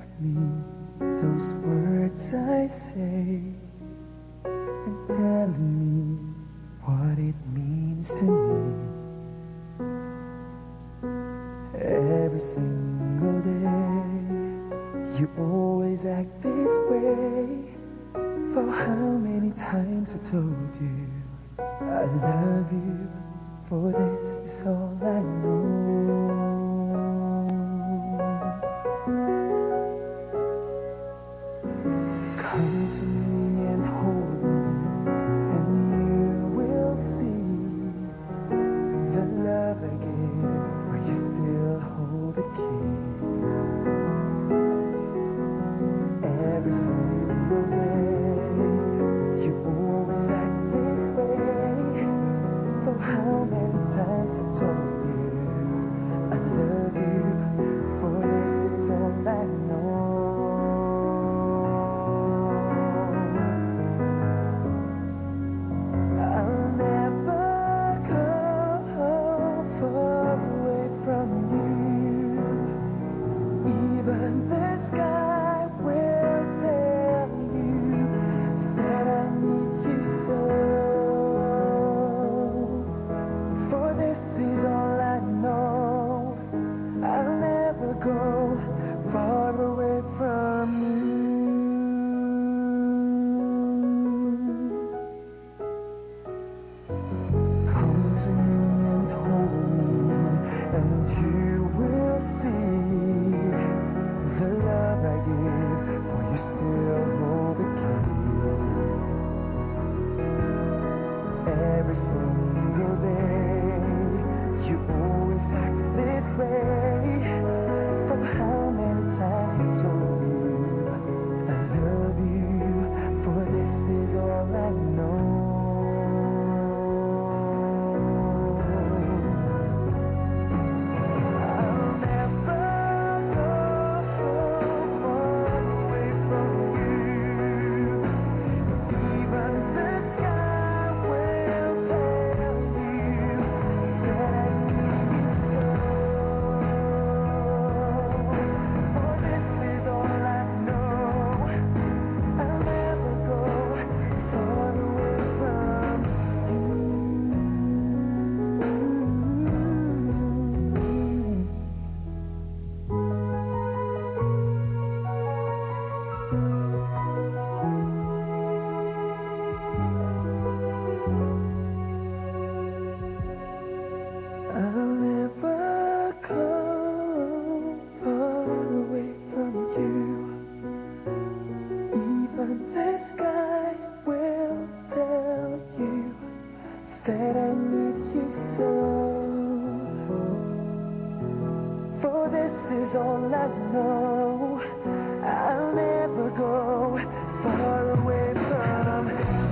ask me those words I say, and telling me what it means to me. Every single day, you always act this way. For how many times I told you I love you, for this is all I know. Come to me and hold me, and you will see the love I give, where you still hold the key. Every single day, you always act this way. For how many times I told you I love you, for this is all I know. I'll never go far away from you. Even the sky will tell you that I need you so. For this is all I know. I'll never go far away from you. Come to me and hold me, and you will see the love I give, for you still hold the key. Every single day, you always act this way. For how many times I told you I love you, for this is all I know. I'll never go far away from you. Even the sky will tell you that I need you so. For this is all I know. I'll never go far away from you. I'll never go far away from you. Even the sky will tell you that I need you so. For this is all I know. I'll never go far away from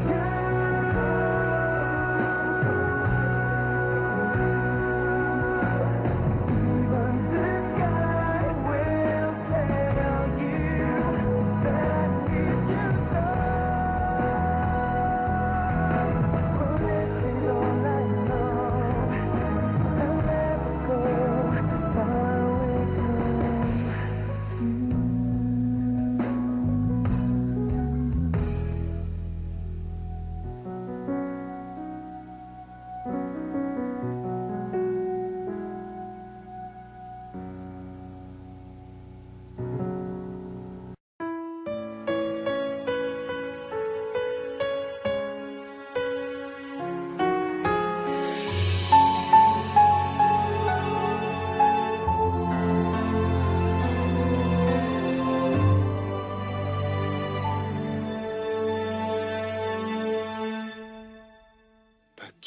you. Even the sky will tell you that I need you so. For this is all I know. I'll never go far away from you.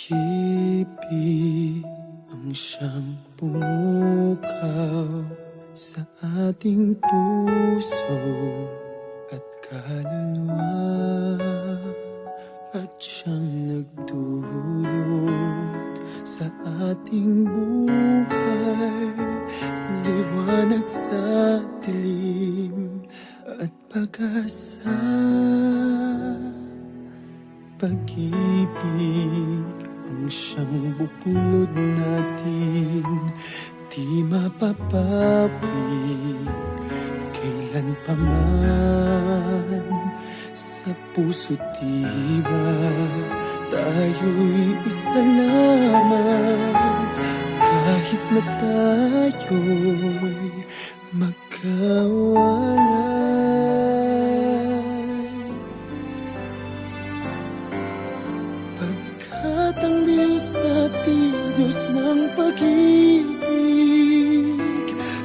Pag-ibig ang siyang pumukaw sa ating puso at kaluluwa, at siyang nagdulot sa ating buhay, liwanag sa dilim at pag-asa. Pag-ibig ang siyang buklod natin, di mapapawi, kailan pa man sa puso't diwa tayo'y isa lamang kahit na tayo'y magkawalay. Pagkat ang Diyos natin, Diyos ng pag-ibig,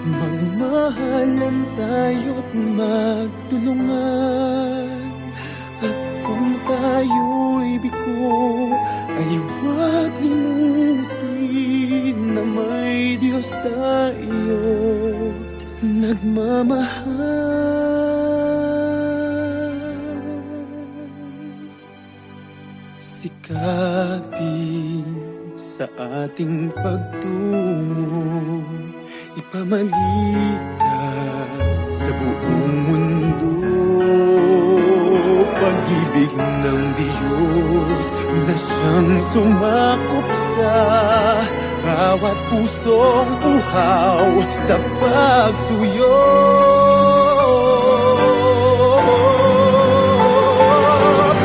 magmahalan tayo't magtulungan. At kung tayo'y bigo, ay huwag limutin na may Diyos tayo't nagmamahal. Sikapin sa ating pagtungo, ipamalitan sa buong mundo pag-ibig ng Diyos na siyang sumakop sa bawat pusong uhaw sa pagsuyo.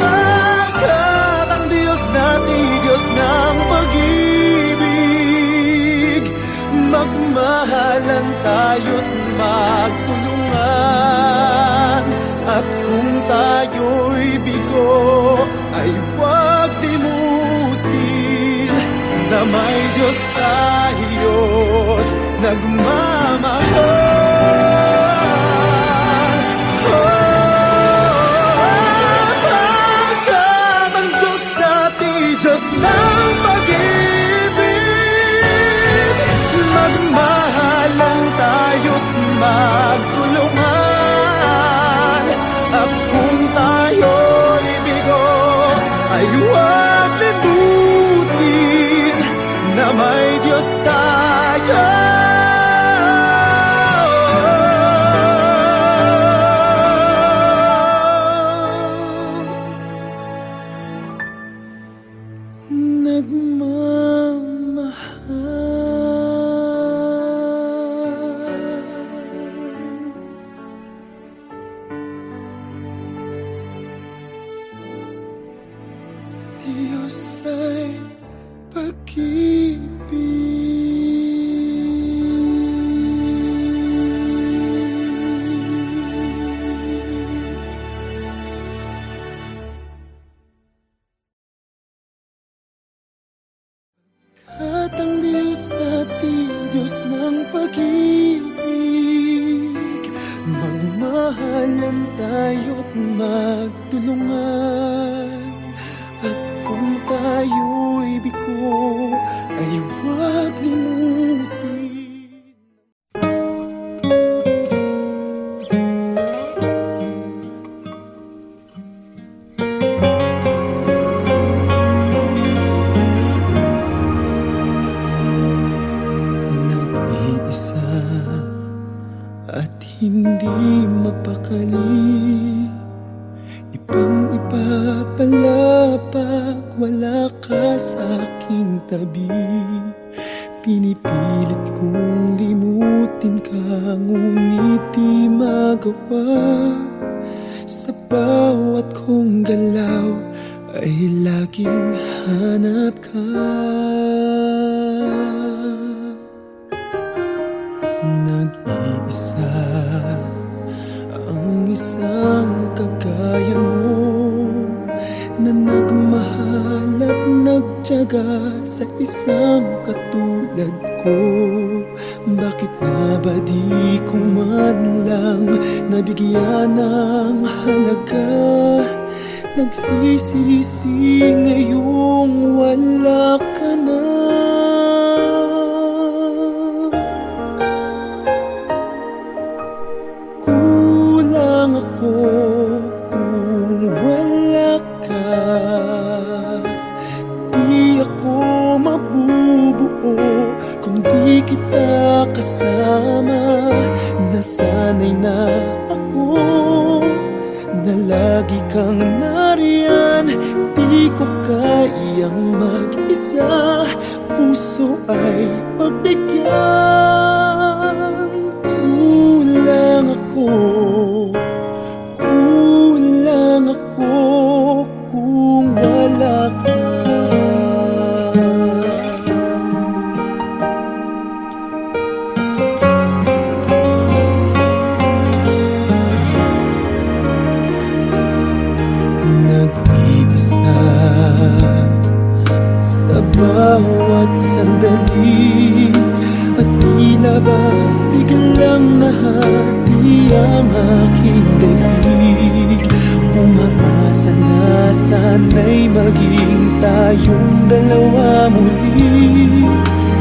Pagkat ang Diyos natin, Diyos ng pag-ibig, magmahalan tayo't magtulungan. At kung tayo'y bigo, ay huwag limutin na may Diyos tayo't nagmamahal. Pagkat ang Diyos natin, Diyos ng pag-ibig, magmahalan tayo't magtulungan. At kung tayo'y bigo, ay huwag limutin na may Diyos tayo. Diyos ay at ang Diyos natin, Diyos ng pag-ibig, magmahalan tayo't magtulungan. At kung tayo'y bigo, ay huwag limutin. Nag-iisa at hindi mapakali, ibang-iba pala pag wala ka sa aking tabi. Pinipilit kong limutin ka, ngunit di magawa. Sa bawat kong galaw ay laging hanap ka. Nag-iisa ang isang kagaya mo, na nagmahal at nagtiyaga sa isang katulad ko. Bakit nga ba di ko man lang nabigyan ng halaga? Nagsisisi ngayong wala ka na. Kulang ako kung wala ka. Di ako mabubuo kung di kita kasama. Nasanay na ako na lagi kang nariyan. Di ko kayang mag-isa, puso ay pagbigyan. Kulang ako ang aking daigdig. Umaasa na sana'y maging tayong dalawa muli.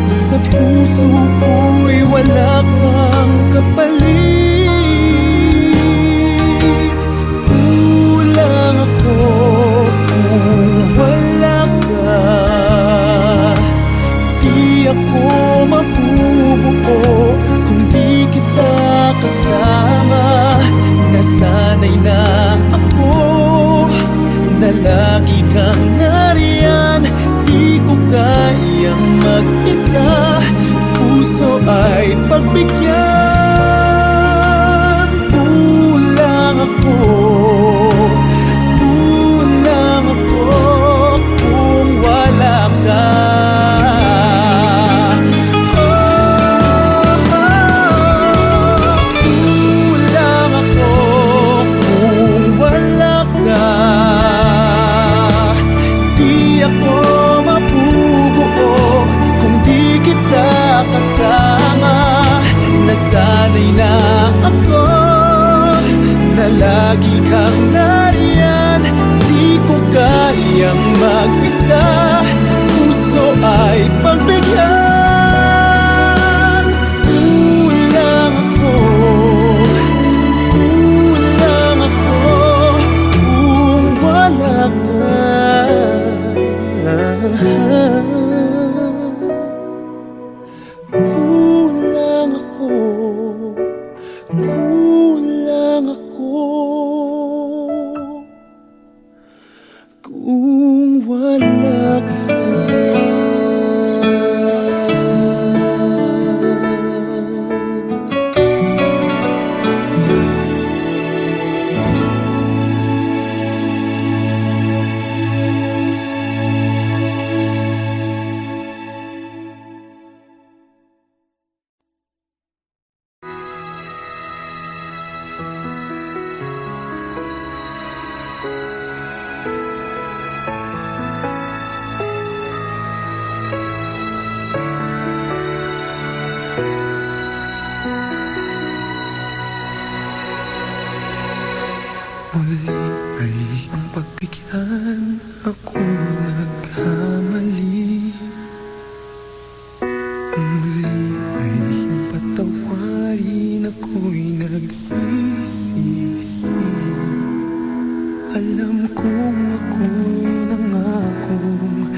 Sa puso ko'y wala kang kapalit. Kulang ako kung wala ka. Di ako mabubuo kung di kita kasama. Nasanay na ako na lagi kang nariyan. Di ko kayang mag-isa, puso ay pagbigyan. Kulang ako kung wala ka. Kulang ako kung wala ka. Di ako mabubuo kung di kita kasama. Nasanay na ako na lagi kang nariyan. Di ko kayang mag-isa, puso ay pagbigyan. Kulang ako kung wala ka. Kulang ako kung wala ka. Muli ay iyong pagbigyan, ako'y nagkamali. Muli ay iyong patawarin, ako'y nagsisisi. Alam kong ako'y nangakong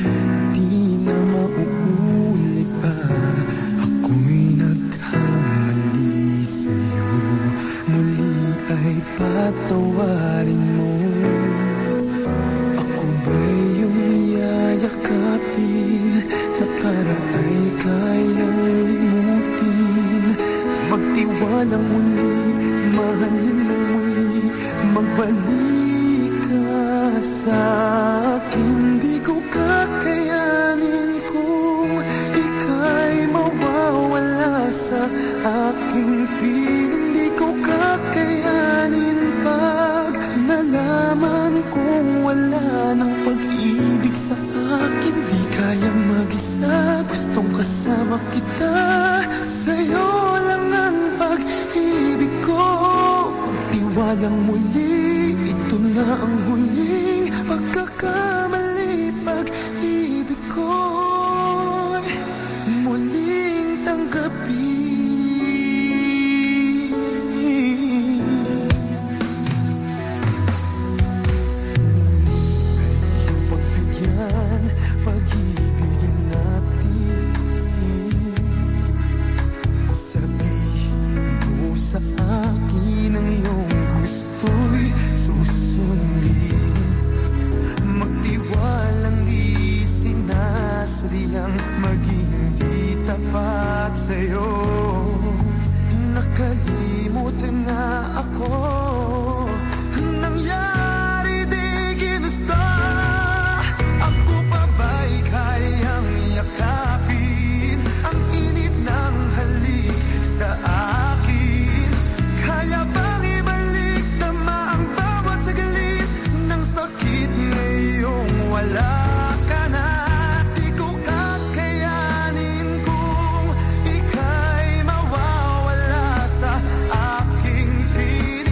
di na mauulit pa. Ako'y nagkamali sa'yo. Muli ay patawarin mo. Ako ba'y iyong yayakapin? Nakaraay kayang limutin. Magtiwalang muli, mahalin mo muli. Magbalik ka sa akin. Di ko kakayanin kung ika'y mawawala sa aking piling. Di ko kakayanin pag nalaman kong wala ng pag-ibig sa akin. Di kaya mag-isa, gustong kasama kita. Sa'yo lang ang pag-ibig ko. Magtiwalang muli, ito na ang huling pagkakamali. Pag-ibig ko'y muling tanggapin. Pag-ibigin natin. Sabihin mo sa akin ang iyong gusto'y susundin. Magtiwalang di sinasadyang maging di tapat sa'yo. Nakalimutan na ako. Nangyari di ginusto. Ako pa ba'y kayang yakapin ang init ng halik sa akin? Kaya bang ibalik tama ang bawat saglit ng sakit ngayong wala ka na? Di ko kakayanin kung ika'y mawawala sa aking piling.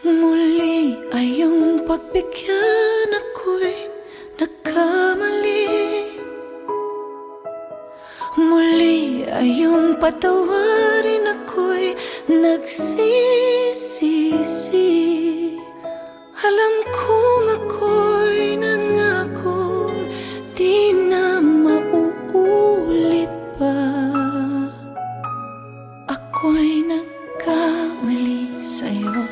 Muli ay iyong pagbigyan, ako'y nagkamali. Muli ay iyong patawarin, ako'y nagsisisi. Alam kong ako'y nangakong di na mauulit pa. Ako'y nagkamali sa'yo,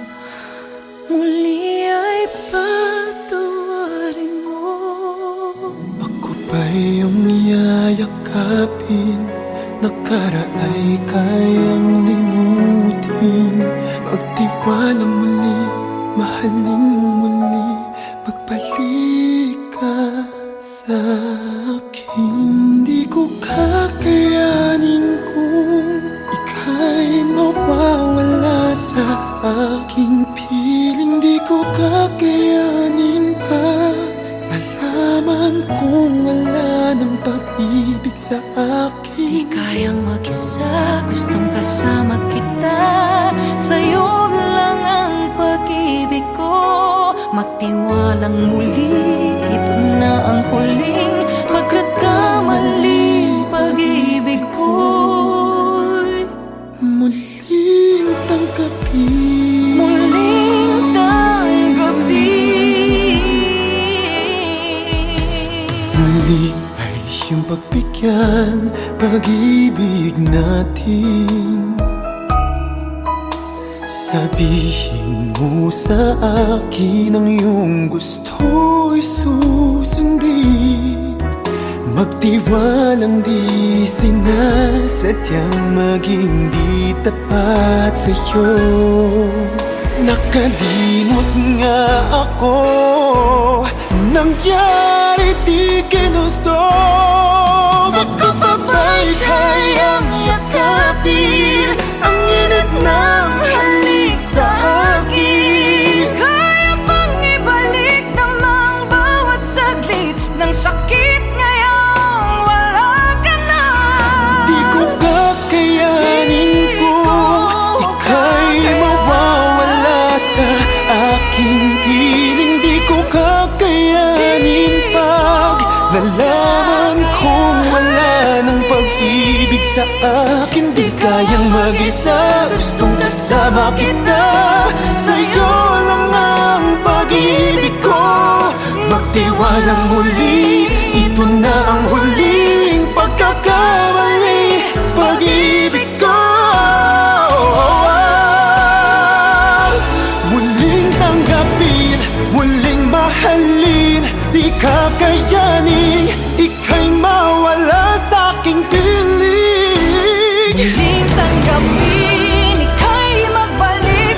muli ay patawarin mo. Ako pa iyong yayakapin, nakaraay kayang limutin. Magtiwala muli, mahalin mo muli, magbalik ka sa akin. Di ko kakayanin kung ika'y mawawala sa aking piling. Di ko kakayanin pa nalaman kung wala ng pag-ibig sa akin. Di kayang mag-isa, gustong kasama kita. Sa'yo lang ang pag-ibig ko. Magtiwalang muli, ito na ang huling pagkakamali. Pag-ibig ko'y muling tanggapin, muling tanggapin. muli ay iyong pagbigyan, pag-ibig natin. Sabihin mo sa akin ang iyong gusto'y susundin. Magtiwalang di sinasadyang maging di tapat sa'yo. Nakalimot nga ako, nangyari di ginusto. Ako pa ba'y kayang yakapin ang init ng halik sa akin? Kaya bang ibalik namang bawat saglit ng sakit ngayong wala ka na? Di ko kakayanin kung ika'y mawawala sa aking piling. Di ko kakayanin pag nalaman kung wala ng pag-ibig sa akin. Di kayang mag-isa, gustong kasama kita. Sa'yo lang ang pag-ibig ko. Magtiwalang muli, ito na ang huling pagkakamali. Pag-ibig ko muling tanggapin, muling mahalin. Di kakayanin, ika'y mawala sa aking piling. Muling tanggapin, ika'y magbalik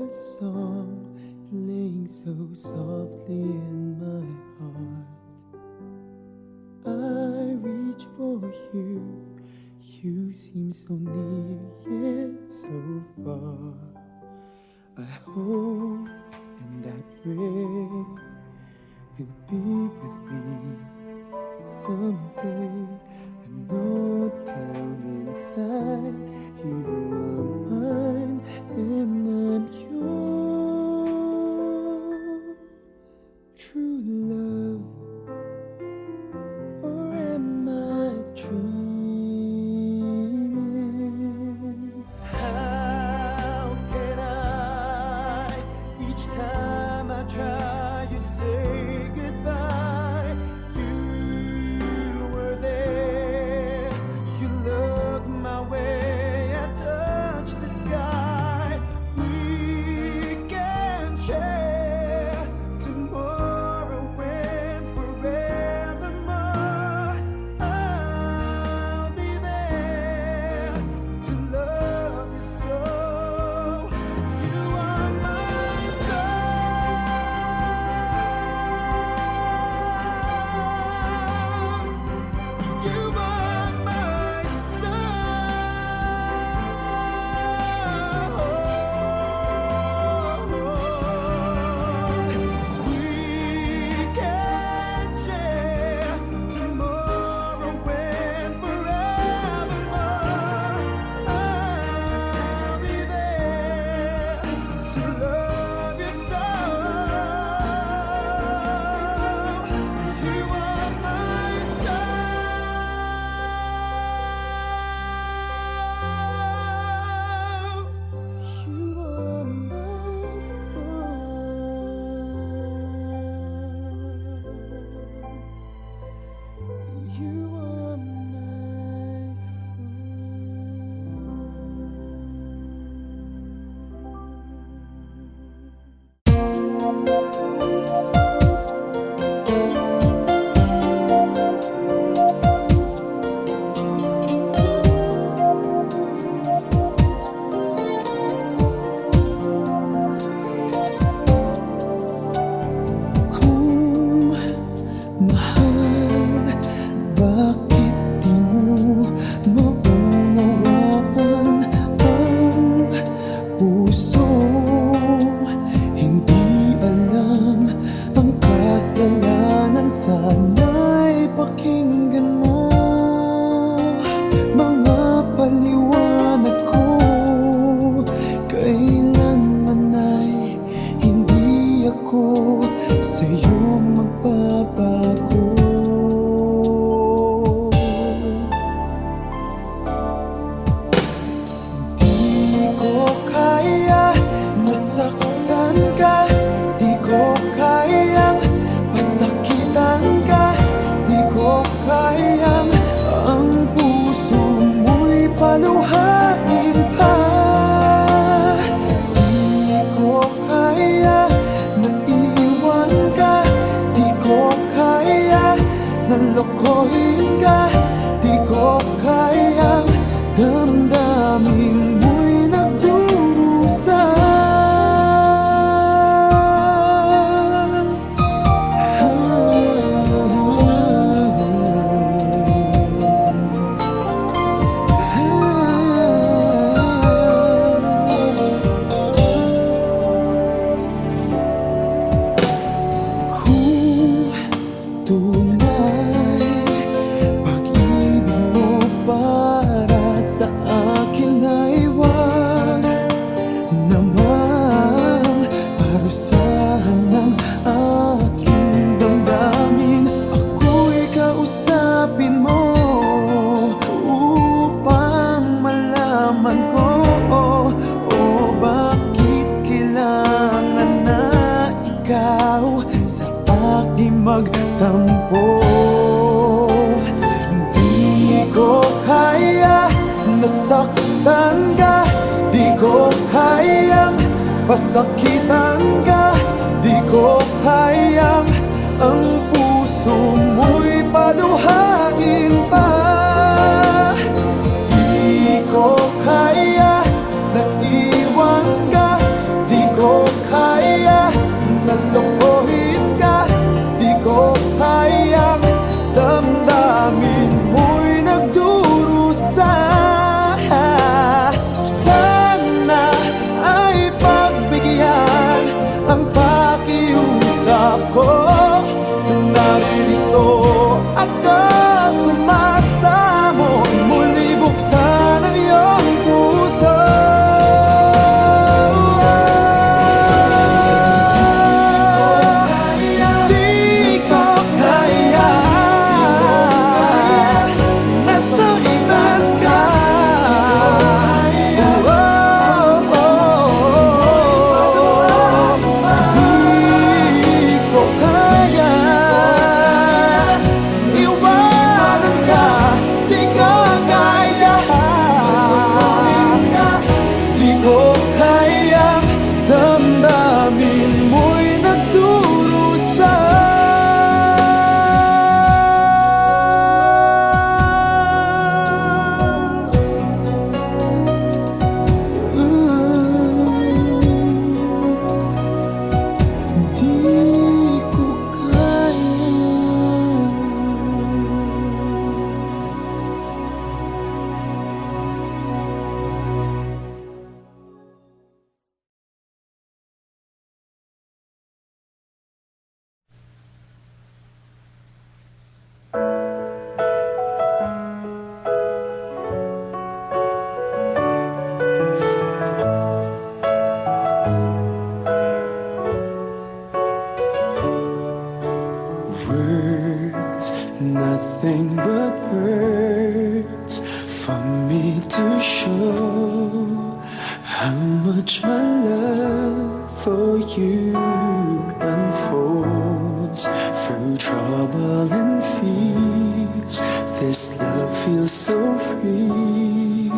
your song playing so softly in my heart. I reach for you, you seem so near yet so far. I hope and I pray you'll be with me someday. I know down inside you are mine and I'm yours. True love, or am I dreaming? How can I, each time I try, you say goodbye? You were there, you look my way, I touch the sky. We can share tomorrow and forevermore. I'll be there to love you so. You are my sun. You are my sun. We can share tomorrow and forevermore. I'll be there to love you so. You are my soul. You are my soul. You are my Kung mahal, bakit di mo maunawaan ang puso? Hindi alam ang kasalanan, sana'y pakinggan mo mga paliwanag ko. Kailanman ay hindi ako sa'yo magbabago. Di ko kaya nasaktan ka, di ko kayang pasakitan ka, di ko kayang ang puso mo'y paluhain pa. Di ko kaya na iwan ka, di ko kaya na lokohin ka, di ko kayang damdamin mo'y nagdurusa. Kung tunay pag-ibig mo para sa akin ay wag namang parusahan ng aking damdamin. Ako'y kausapin mo upang malaman ko o bakit kailangan na ikaw sa akin magtampo. Di ko kaya nasaktan ka, di ko kayang pasakitan ka, di ko kayang ang puso mo'y paluhain pa. Di ko kaya na iwan ka, di ko much my love for you unfolds through trouble and fears. This love feels so free,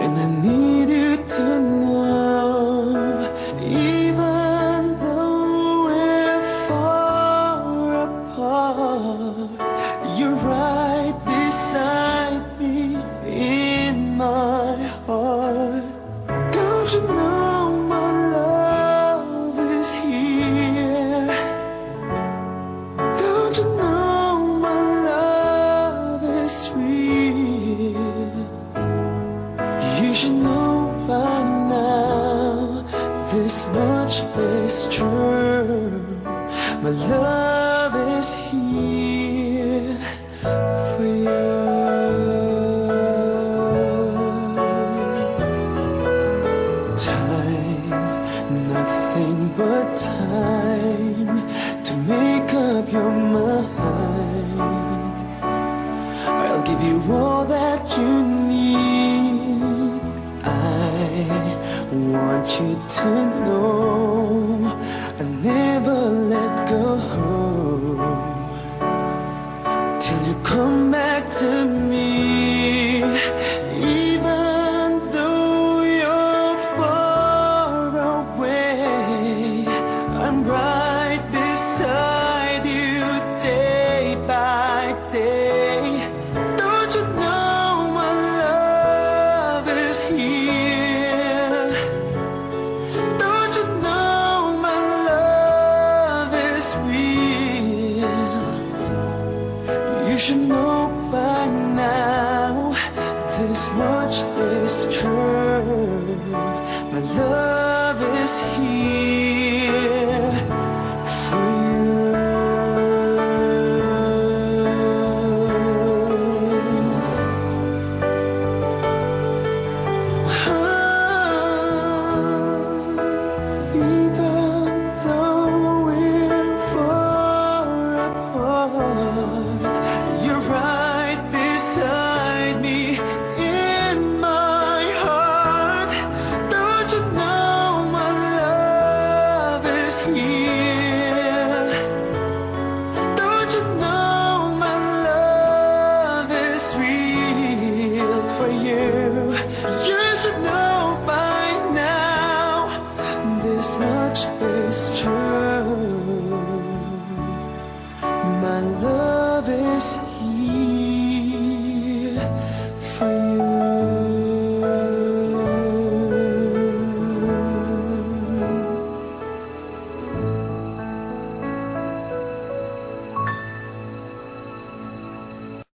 and I need you to know, even though we're far apart, you're right beside me in my heart. Don't you know my love is here? Don't you know my love is real? You should know by now, this much is true. My love is here for you. Nothing but time to make up your mind. I'll give you all that you need. I want you to know I'll never let go till you come back to me. I'm right beside you day by day. Don't you know my love is here? Don't you know my love is real? You should know by now, this much is true. My love is here for you. Even though we're far apart, you're right beside me in my heart. Don't you know my love is here? Don't you know my love is real for you? You should know by now, this much is true. My love is